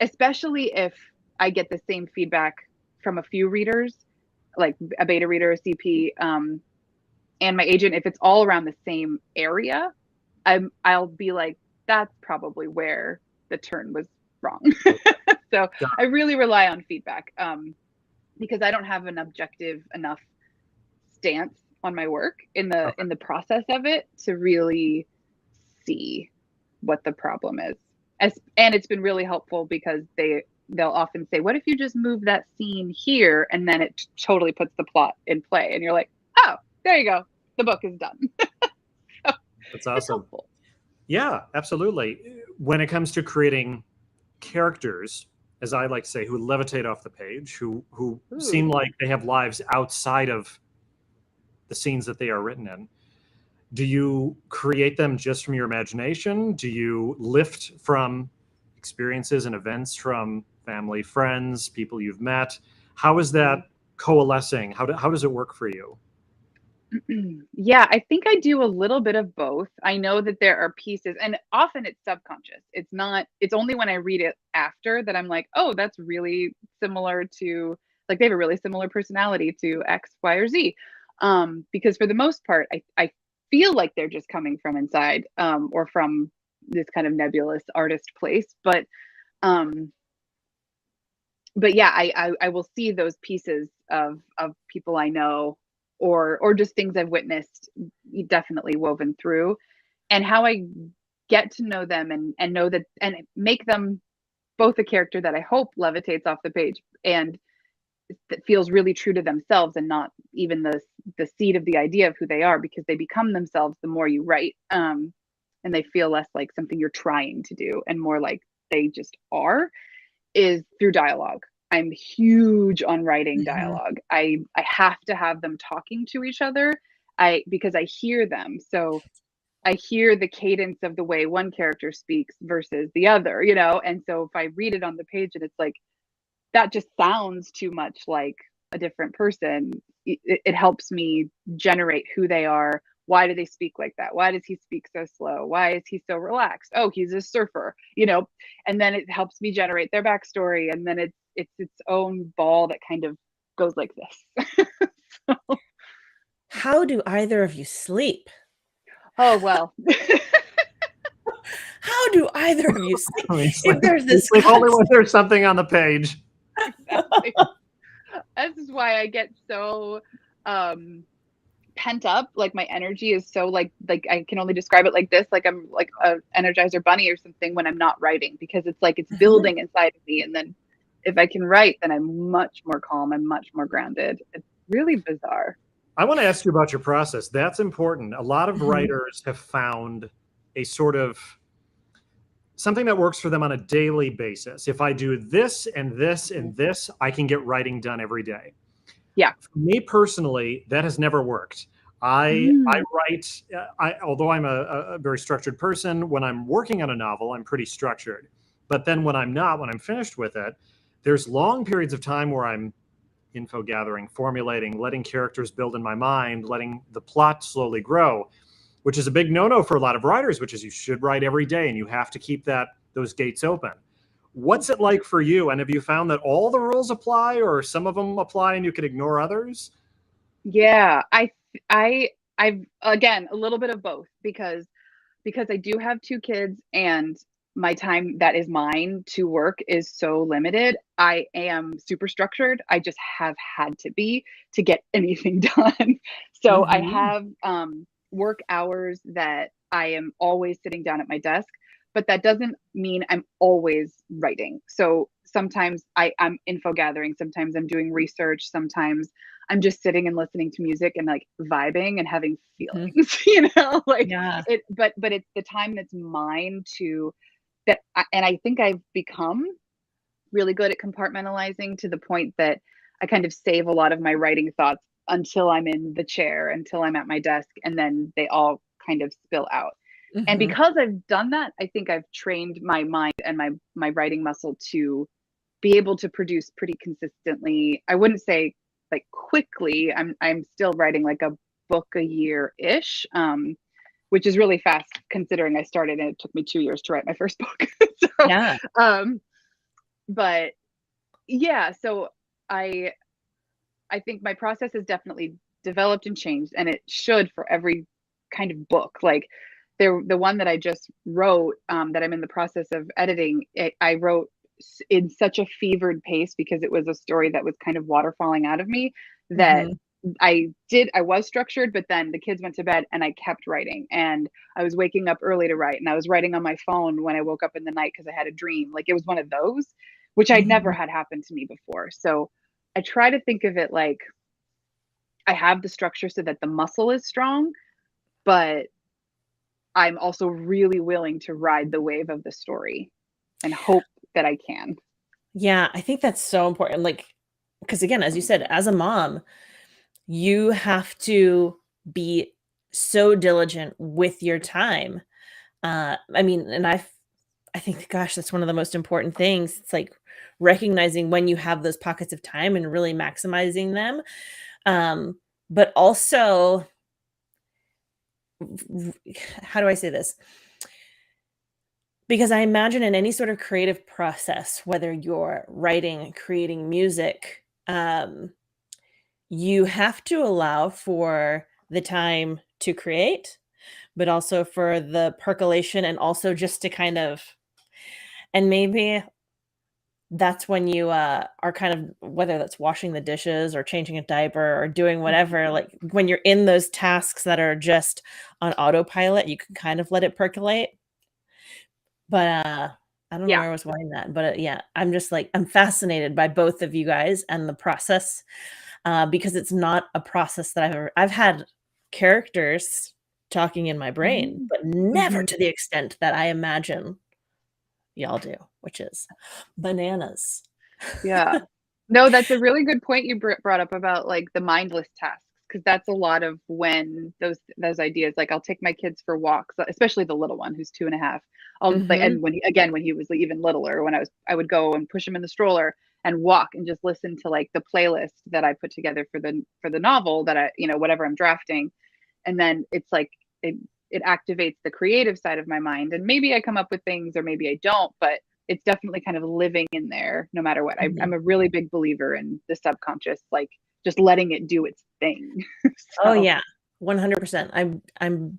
especially if I get the same feedback from a few readers, like a beta reader, a CP, and my agent, if it's all around the same area, I'll be like, that's probably where the turn was wrong. So I really rely on feedback because I don't have an objective enough stance on my work in the process of it to really see what the problem is. And it's been really helpful because they'll often say, what if you just move that scene here? And then it totally puts the plot in play. And you're like, oh, there you go. The book is done. That's awesome. helpful. Yeah, absolutely. When it comes to creating characters, as I like to say, who levitate off the page, who seem like they have lives outside of the scenes that they are written in, do you create them just from your imagination? Do you lift from experiences and events from family, friends, people you've met? How is that coalescing? How does it work for you? Yeah, I think I do a little bit of both. I know that there are pieces, and often it's subconscious. It's only when I read it after that I'm like, oh, that's really similar to, like, they have a really similar personality to X, Y, or Z. Because for the most part, I feel like they're just coming from inside, or from this kind of nebulous artist place. Um, but yeah, I will see those pieces of people I know, or just things I've witnessed, definitely woven through, and how I get to know them and know that, and make them both a character that I hope levitates off the page and that feels really true to themselves, and not even the seed of the idea of who they are, because they become themselves the more you write, and they feel less like something you're trying to do and more like they just are, is through dialogue. I'm huge on writing dialogue. I have to have them talking to each other. Because I hear them. So I hear the cadence of the way one character speaks versus the other, And so if I read it on the page and it's like, that just sounds too much like a different person, it helps me generate who they are. Why do they speak like that? Why does he speak so slow? Why is he so relaxed? Oh, he's a surfer, and then it helps me generate their backstory, and then it's its own ball that kind of goes like this. So, How do either of you sleep? oh, well. How do either of you sleep? I mean, If there's this sleep only when constant- there's something on the page. Exactly. This is why I get so pent up. Like, my energy is so like I can only describe it like this, like I'm like a Energizer bunny or something when I'm not writing, because it's like it's building inside of me, and then if I can write, then I'm much more calm, I'm much more grounded. It's really bizarre. I want to ask you about your process. That's important. A lot of writers have found a sort of something that works for them on a daily basis. If I do this and this and this, I can get writing done every day. Yeah. For me personally, that has never worked. I write, although I'm a very structured person, when I'm working on a novel, I'm pretty structured. But then when I'm not, when I'm finished with it, there's long periods of time where I'm info gathering, formulating, letting characters build in my mind, letting the plot slowly grow, which is a big no-no for a lot of writers, which is you should write every day and you have to keep those gates open. What's it like for you? And have you found that all the rules apply, or some of them apply and you can ignore others? Yeah, I've, again, a little bit of both, because I do have two kids and my time that is mine to work is so limited. I am super structured. I just have had to be to get anything done. So I have work hours that I am always sitting down at my desk, but that doesn't mean I'm always writing. So sometimes I'm info gathering, sometimes I'm doing research, sometimes I'm just sitting and listening to music and like vibing and having feelings, like but it's the time that's mine to that. And I think I've become really good at compartmentalizing to the point that I kind of save a lot of my writing thoughts until I'm in the chair, until I'm at my desk, and then they all kind of spill out. And because I've done that, I think I've trained my mind and my writing muscle to be able to produce pretty consistently. I wouldn't say like quickly. I'm still writing like a book a year ish, which is really fast considering I started and it took me 2 years to write my first book. But yeah, so I think my process has definitely developed and changed, and it should for every kind of book. Like the one that I just wrote, that I'm in the process of editing, I wrote in such a fevered pace because it was a story that was kind of waterfalling out of me that I was structured, but then the kids went to bed and I kept writing, and I was waking up early to write, and I was writing on my phone when I woke up in the night because I had a dream. Like, it was one of those, which I'd never had happen to me before. So I try to think of it like I have the structure so that the muscle is strong, but I'm also really willing to ride the wave of the story and hope that I can. Yeah, I think that's so important. Like, because again, as you said, as a mom, you have to be so diligent with your time. I mean, and I think, gosh, that's one of the most important things. It's like recognizing when you have those pockets of time and really maximizing them. But also, how do I say this? Because I imagine in any sort of creative process, whether you're writing, creating music, you have to allow for the time to create, but also for the percolation and also just to kind of, and maybe that's when you are kind of, whether that's washing the dishes or changing a diaper or doing whatever, like when you're in those tasks that are just on autopilot, you can kind of let it percolate. But I don't know where I was going that, but yeah, I'm just like, I'm fascinated by both of you guys and the process, because it's not a process that I've had characters talking in my brain, but never to the extent that I imagine y'all do, which is bananas. Yeah. No, that's a really good point you brought up about like the mindless tasks, because that's a lot of when those ideas, like I'll take my kids for walks, especially the little one who's 2.5. Like, and when he was even littler, when I would go and push him in the stroller and walk and just listen to like the playlist that I put together for the novel that I, whatever I'm drafting. And then it's like it activates the creative side of my mind, and maybe I come up with things or maybe I don't, but it's definitely kind of living in there no matter what. I'm a really big believer in the subconscious, like just letting it do its thing. Oh yeah, 100%. I'm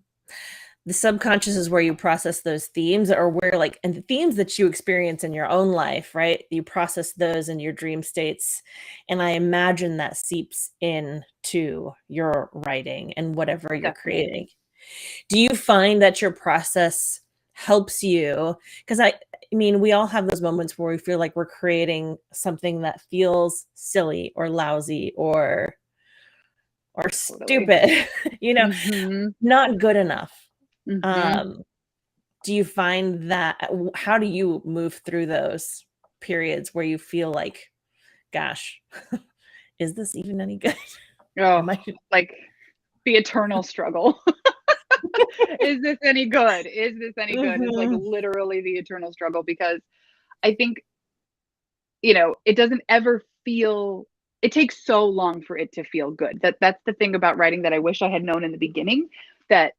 the subconscious is where you process those themes, or where like, and the themes that you experience in your own life, right? You process those in your dream states. And I imagine that seeps into your writing and whatever you're creating. Do you find that your process helps you? Because I mean, we all have those moments where we feel like we're creating something that feels silly or lousy or stupid, not good enough. Do you find that, how do you move through those periods where you feel like, gosh, is this even any good? Oh, like the eternal struggle. Is this any good? Is this any good? It's like literally the eternal struggle, because I think, it doesn't ever feel, it takes so long for it to feel good. That's the thing about writing that I wish I had known in the beginning, that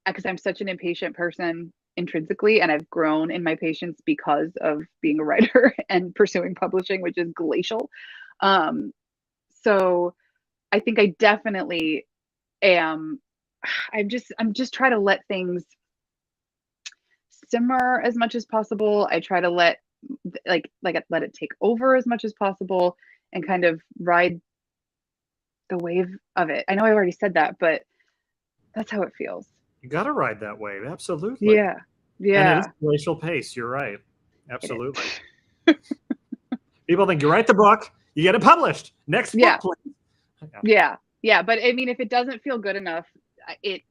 because I'm such an impatient person intrinsically, and I've grown in my patience because of being a writer and pursuing publishing, which is glacial. So I think I definitely am. I'm just trying to let things simmer as much as possible. I try to let it take over as much as possible and kind of ride the wave of it. I know I already said that, but that's how it feels. You got to ride that wave. Absolutely. Yeah. And it is glacial pace. You're right. Absolutely. People think you write the book, you get it published. Next book, please. Yeah. But I mean, if it doesn't feel good enough, it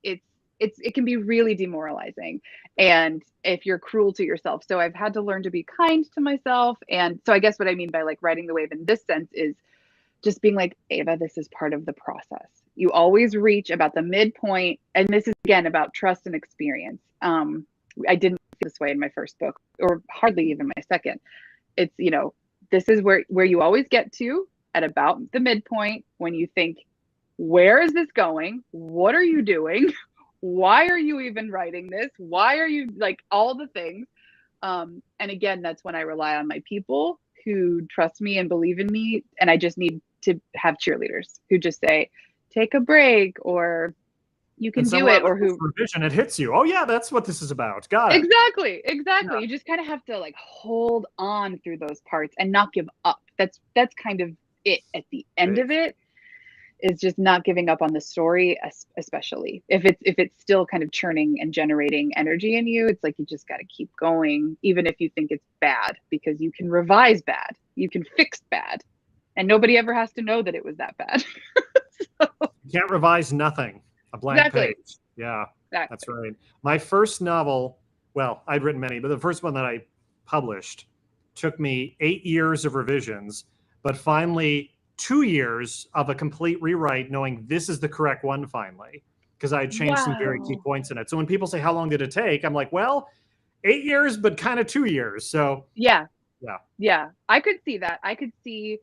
can be really demoralizing. And if you're cruel to yourself. So I've had to learn to be kind to myself. And so I guess what I mean by like riding the wave in this sense is just being like, Eva, this is part of the process. You always reach about the midpoint. And this is again about trust and experience. I didn't feel this way in my first book, or hardly even my second. It's, this is where you always get to at about the midpoint, when you think, where is this going? What are you doing? Why are you even writing this? Why are you, like, all the things? And again, that's when I rely on my people who trust me and believe in me. And I just need to have cheerleaders who just say, take a break, or you can do it, or who revision, it hits you. Oh yeah, that's what this is about. Got it. Exactly. Yeah. You just kind of have to like hold on through those parts and not give up. That's kind of it at the end of it, is just not giving up on the story, especially if it's still kind of churning and generating energy in you. It's like you just got to keep going, even if you think it's bad, because you can revise bad, you can fix bad, and nobody ever has to know that it was that bad. You can't revise nothing. A blank page. Yeah. Exactly. That's right. My first novel, well, I'd written many, but the first one that I published took me 8 years of revisions, but finally 2 years of a complete rewrite, knowing this is the correct one finally, because I had changed some very key Wow. points in it. So when people say, how long did it take? I'm like, well, 8 years, but kind of 2 years. So Yeah. yeah. Yeah. I could see that. I could see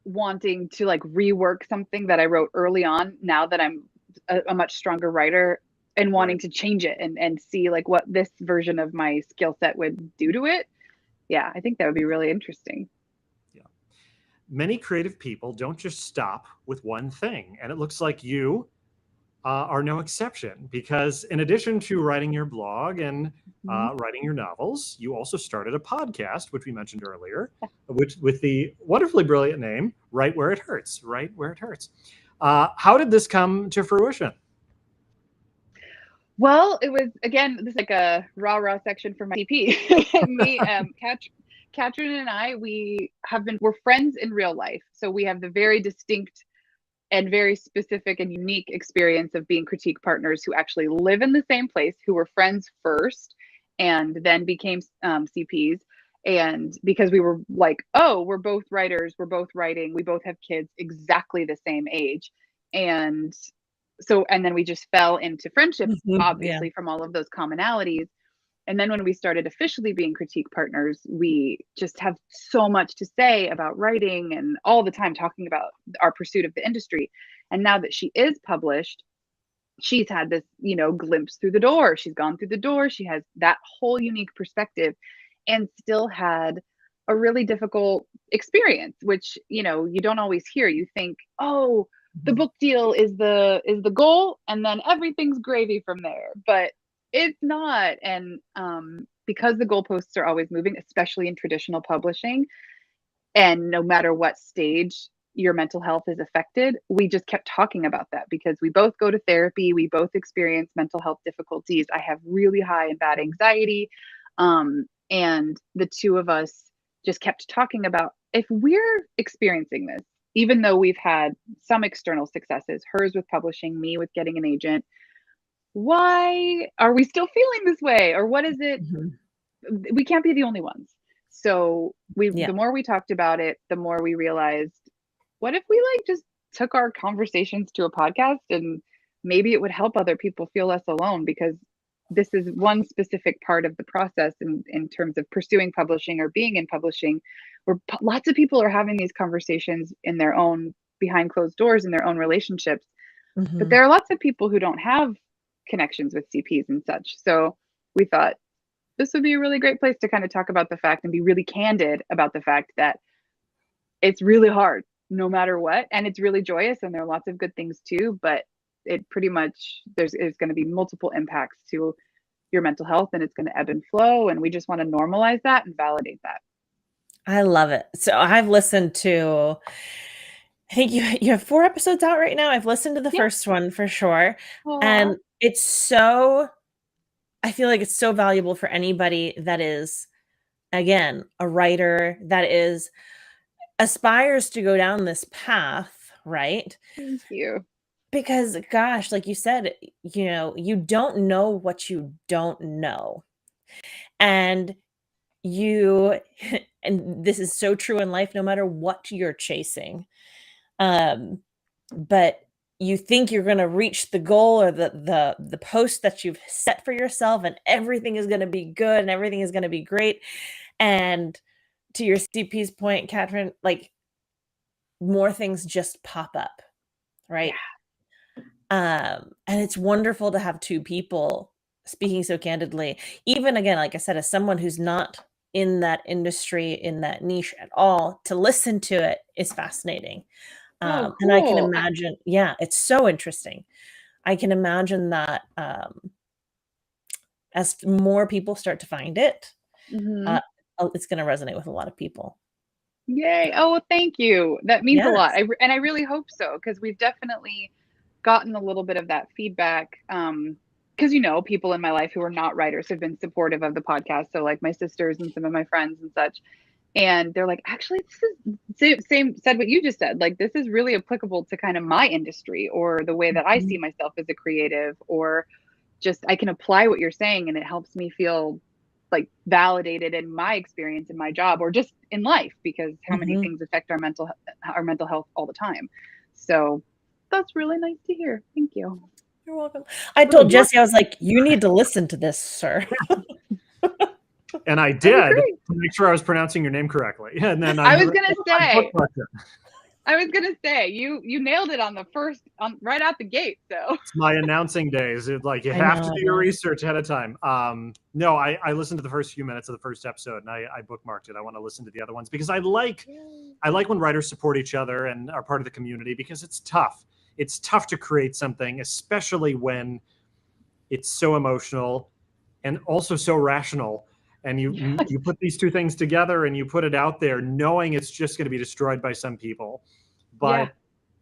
wanting to like rework something that I wrote early on now that I'm a much stronger writer, and wanting Right. to change it and see like what this version of my skill set would do to it. Yeah, I think that would be really interesting. Yeah. Many creative people don't just stop with one thing. And it looks like you are no exception, because in addition to writing your blog and writing your novels, you also started a podcast, which we mentioned earlier, which with the wonderfully brilliant name, Right Where It Hurts, Right Where It Hurts. How did this come to fruition? Well, it was, again, this is like a rah section for my CP. Me, Katrin and I, we're friends in real life. So we have the very distinct and very specific and unique experience of being critique partners who actually live in the same place, who were friends first and then became CPs. And because we were like, oh, we're both writers, we're both writing, we both have kids exactly the same age. And so, and then we just fell into friendship, obviously, from all of those commonalities. And then when we started officially being critique partners, we just have so much to say about writing and all the time talking about our pursuit of the industry. And now that she is published, she's had this, glimpse through the door. She's gone through the door. She has that whole unique perspective, and still had a really difficult experience, which, you don't always hear. You think, oh, the book deal is the goal, and then everything's gravy from there. But it's not. And because the goalposts are always moving, especially in traditional publishing, and no matter what stage your mental health is affected, we just kept talking about that because we both go to therapy, we both experience mental health difficulties. I have really high and bad anxiety, and the two of us just kept talking about, if we're experiencing this, even though we've had some external successes, hers with publishing, me with getting an agent, why are we still feeling this way? Or what is it? We can't be the only ones. So the more we talked about it, the more we realized, what if we like just took our conversations to a podcast, and maybe it would help other people feel less alone, because this is one specific part of the process in terms of pursuing publishing or being in publishing, where lots of people are having these conversations in their own, behind closed doors, in their own relationships. But there are lots of people who don't have connections with CPs and such. So we thought this would be a really great place to kind of talk about the fact and be really candid about the fact that it's really hard no matter what. And it's really joyous, and there are lots of good things too, but it pretty much, there's going to be multiple impacts to your mental health, and it's going to ebb and flow. And we just want to normalize that and validate that. I love it. So I've listened to, I think you have 4 episodes out right now. I've listened to the first one for sure. Aww. And it's so, I feel like it's so valuable for anybody that is, again, a writer that aspires to go down this path, right? Thank you. Because gosh, like you said, you don't know what you don't know. And and this is so true in life, no matter what you're chasing. But you think you're going to reach the goal or the post that you've set for yourself, and everything is going to be good and everything is going to be great. And to your CP's point, Katrin, like, more things just pop up, right? Yeah. And it's wonderful to have 2 people speaking so candidly. Even, again, like I said, as someone who's not in that industry, in that niche at all, to listen to it is fascinating. Cool. And I can imagine, it's so interesting. I can imagine that as more people start to find it, it's going to resonate with a lot of people. Yay. Oh, well, thank you. That means a lot. And I really hope so, because we've definitely gotten a little bit of that feedback. Because, people in my life who are not writers have been supportive of the podcast. So like my sisters and some of my friends and such. And they're like, actually, this is said what you just said. Like, this is really applicable to kind of my industry, or the way that I see myself as a creative, or I can apply what you're saying, and it helps me feel like validated in my experience in my job, or just in life, because how many things affect our mental health all the time. So that's really nice to hear. Thank you. You're welcome. I told Jesse, I was like, you need to listen to this, sir. And I did, to make sure I was pronouncing your name correctly. And then I was gonna say you nailed it right out the gate. So it's my announcing days. It's like you have to do your research ahead of time. No, I listened to the first few minutes of the first episode, and I bookmarked it. I want to listen to the other ones because I like when writers support each other and are part of the community, because it's tough. It's tough to create something, especially when it's so emotional and also so rational. And you put these two things together and you put it out there knowing it's just going to be destroyed by some people, but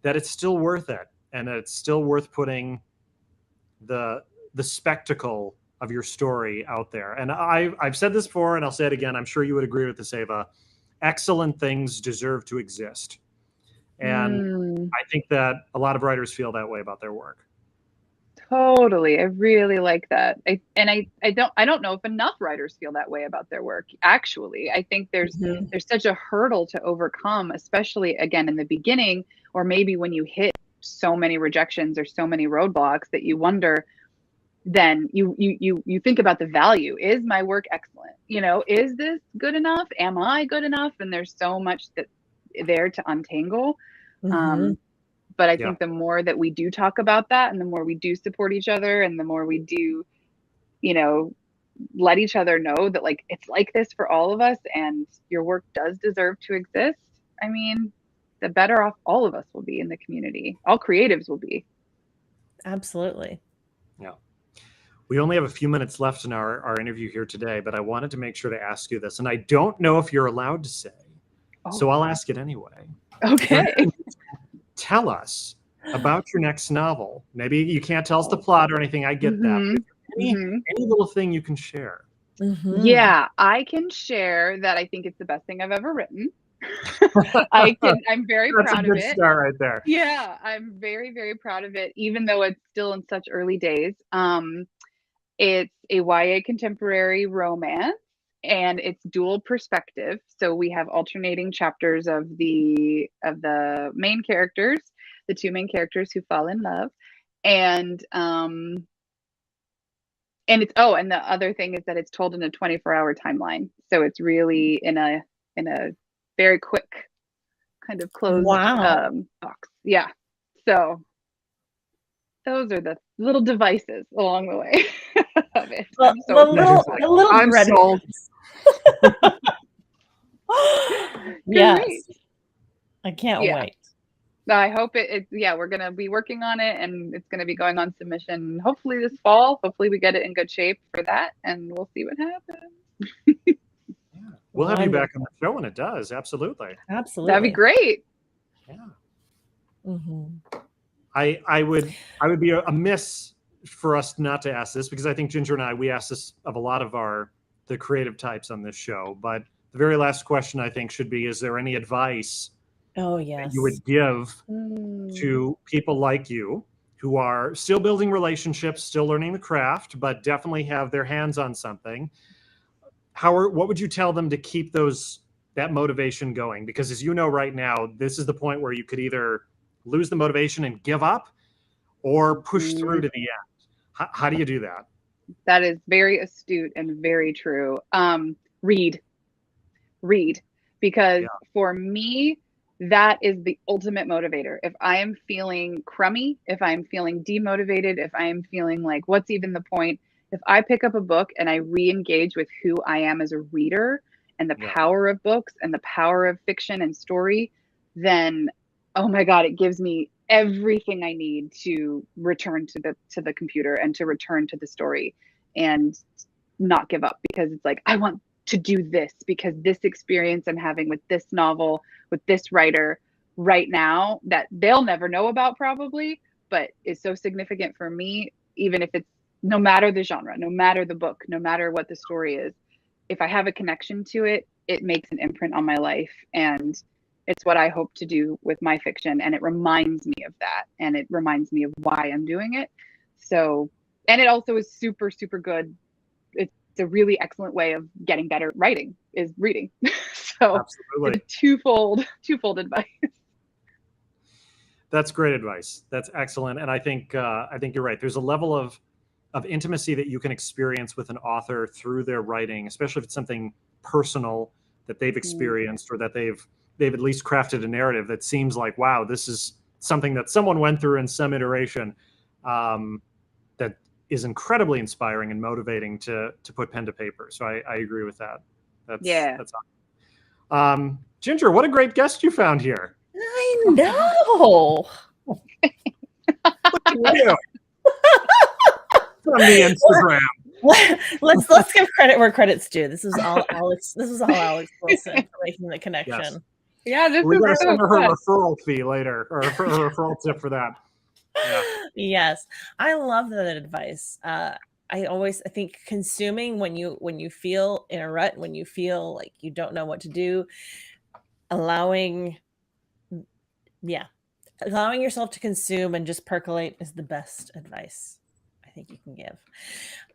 that it's still worth it. And that it's still worth putting the spectacle of your story out there. And I've said this before, and I'll say it again. I'm sure you would agree with this, Eva. Excellent things deserve to exist. And I think that a lot of writers feel that way about their work. Totally. I really like that. I don't know if enough writers feel that way about their work. Actually, I think there's such a hurdle to overcome, especially again in the beginning, or maybe when you hit so many rejections or so many roadblocks that you wonder, then you think about the value. Is my work excellent? Is this good enough? Am I good enough? And there's so much there to untangle. But I think the more that we do talk about that, and the more we do support each other, and the more we do, let each other know that like it's like this for all of us, and your work does deserve to exist. I mean, the better off all of us will be in the community. All creatives will be. Absolutely. Yeah. We only have a few minutes left in our interview here today, but I wanted to make sure to ask you this, and I don't know if you're allowed to say, so I'll ask it anyway. Okay. Tell us about your next novel. Maybe you can't tell us the plot or anything. I get that. But any little thing you can share. Yeah, I can share that I think it's the best thing I've ever written. I'm very proud of it. That's a good start right there. Yeah, I'm very, very proud of it, even though it's still in such early days. It's a YA contemporary romance, and it's dual perspective. So we have alternating chapters of the main characters, the two main characters who fall in love. And it's and the other thing is that it's told in a 24-hour timeline. So it's really in a very quick kind of closed box. Yeah. So those are the little devices along the way of it. Well, I'm sold. Yes. Great. I can't wait. I hope we're going to be working on it, and it's going to be going on submission hopefully this fall. Hopefully we get it in good shape for that, and we'll see what happens. We'll have you back on the show when it does. Absolutely. That'd be great. Yeah. I would be amiss for us not to ask this, because I think Ginger and we ask this of a lot of the creative types on this show. But the very last question I think should be: is there any advice that you would give to people like you who are still building relationships, still learning the craft, but definitely have their hands on something? What would you tell them to keep that motivation going? Because as you know right now, this is the point where you could either lose the motivation and give up, or push through to the end. How do you do that? That is very astute and very true. Read, because for me, that is the ultimate motivator. If I am feeling crummy, if I'm feeling demotivated, if I am feeling like, what's even the point? If I pick up a book and I re-engage with who I am as a reader and the power of books and the power of fiction and story, then, oh my God, it gives me everything I need to return to the computer and to return to the story and not give up, because it's like, I want to do this because this experience I'm having with this novel, with this writer right now, that they'll never know about probably, but is so significant for me, even if it's no matter the genre, no matter the book, no matter what the story is, if I have a connection to it, it makes an imprint on my life. And it's what I hope to do with my fiction. And it reminds me of that. And it reminds me of why I'm doing it. So And it also is super, super good. It's a really excellent way of getting better writing is reading. So Absolutely. it's twofold advice. That's great advice. That's excellent. And I think you're right. There's a level of intimacy that you can experience with an author through their writing, especially if it's something personal that they've experienced or that they've at least crafted a narrative that seems like, wow, this is something that someone went through in some iteration, that is incredibly inspiring and motivating to put pen to paper. So I agree with that. That's awesome. Ginger, what a great guest you found here. I know. Look at you. From the Instagram. Let's give credit where credit's due. This is all Alex. This is all Alex Wilson for making the connection. Yes. Yeah, this We're is going to so send her fun. referral fee later, or her referral tip for that. Yeah. Yes, I love that advice. I think consuming when you feel in a rut, when you feel like you don't know what to do, allowing yourself to consume and just percolate is the best advice I think you can give.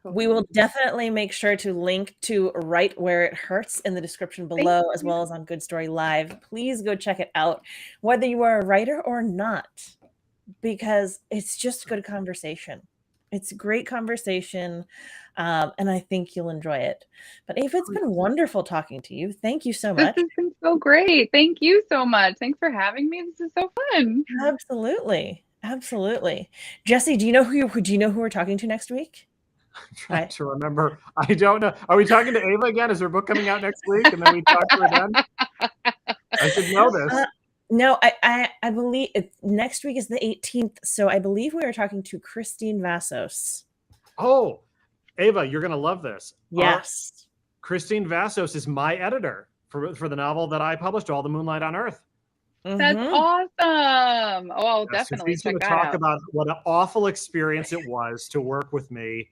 We will definitely make sure to link to Write Where It Hurts in the description below, as well as on Good Story Live. Please go check it out, whether you are a writer or not, because it's just good conversation. It's great conversation, and I think you'll enjoy it. But Eva, it's been wonderful talking to you. Thank you so much. This has been so great. Thank you so much. Thanks for having me. This is so fun. Absolutely. Jesse, do you know who we're talking to next week? I'm trying to remember. I don't know. Are we talking to Eva again? Is her book coming out next week? And then we talk to her again? I should know this. No, I believe next week is the 18th. So I believe we are talking to Christine Vassos. Oh, Eva, you're going to love this. Yes. Christine Vassos is my editor for the novel that I published, All the Moonlight on Earth. That's awesome. Oh, I'll definitely she's going to check talk that out. about what an awful experience it was to work with me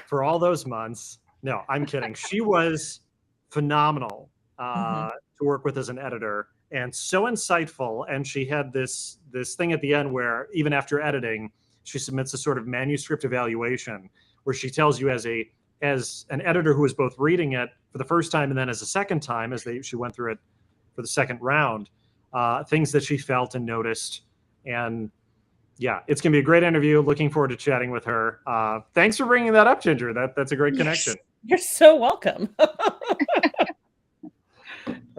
for all those months. No, I'm kidding. She was phenomenal to work with as an editor, and so insightful. And she had this thing at the end where even after editing, she submits a sort of manuscript evaluation where she tells you as an editor who was both reading it for the first time and then as a second time she went through it for the second round, things that she felt and noticed. And yeah, it's going to be a great interview. Looking forward to chatting with her. Thanks for bringing that up, Ginger. That's a great connection. You're so welcome.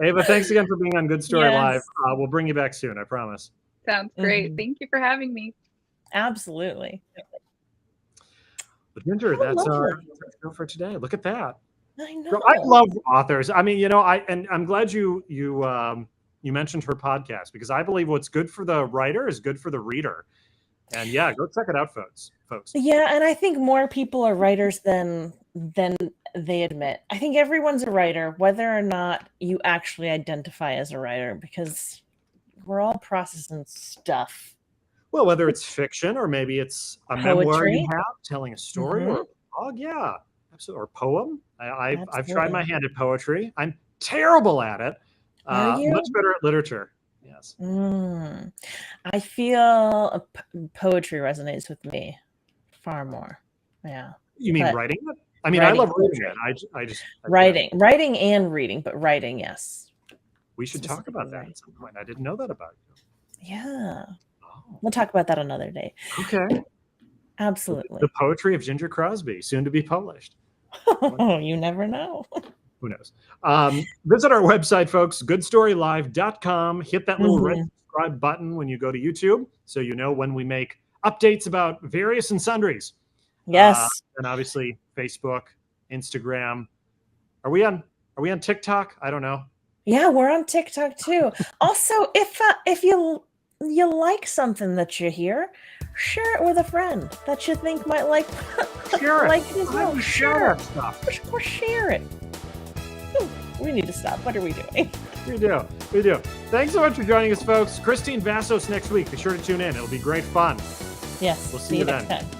Eva, thanks again for being on Good Story Live. We'll bring you back soon, I promise. Sounds great. Thank you for having me. Absolutely. But Ginger, that's our show for today. Look at that. I know. Girl, I love authors. I mean, I'm glad you mentioned her podcast, because I believe what's good for the writer is good for the reader. And yeah, go check it out, folks. Yeah, and I think more people are writers than they admit. I think everyone's a writer, whether or not you actually identify as a writer, because we're all processing stuff. Well, whether it's fiction or maybe it's a memoir you have telling a story or a blog, yeah, absolutely, or poem. I've tried my hand at poetry. I'm terrible at it. Are you? Much better at literature. Yes. I feel poetry resonates with me far more. Yeah. You mean writing it? I mean, I love reading it. I just writing and reading, but writing, yes. We should talk about that at some point. I didn't know that about you. Yeah. We'll talk about that another day. Okay. Absolutely. The poetry of Ginger Crosby, soon to be published. You never know. Who knows? Visit our website, folks, goodstorylive.com. Hit that little red subscribe button when you go to YouTube, so you know when we make updates about various and sundries. Yes. And obviously Facebook, Instagram. Are we on TikTok? I don't know. Yeah, we're on TikTok too. Also, if you like something that you hear, share it with a friend that you think might like it as well. Share it. Or share it. We need to stop. What are we doing? We do. Thanks so much for joining us, folks. Christine Vassos next week. Be sure to tune in. It'll be great fun. Yes. We'll see you then. Next time.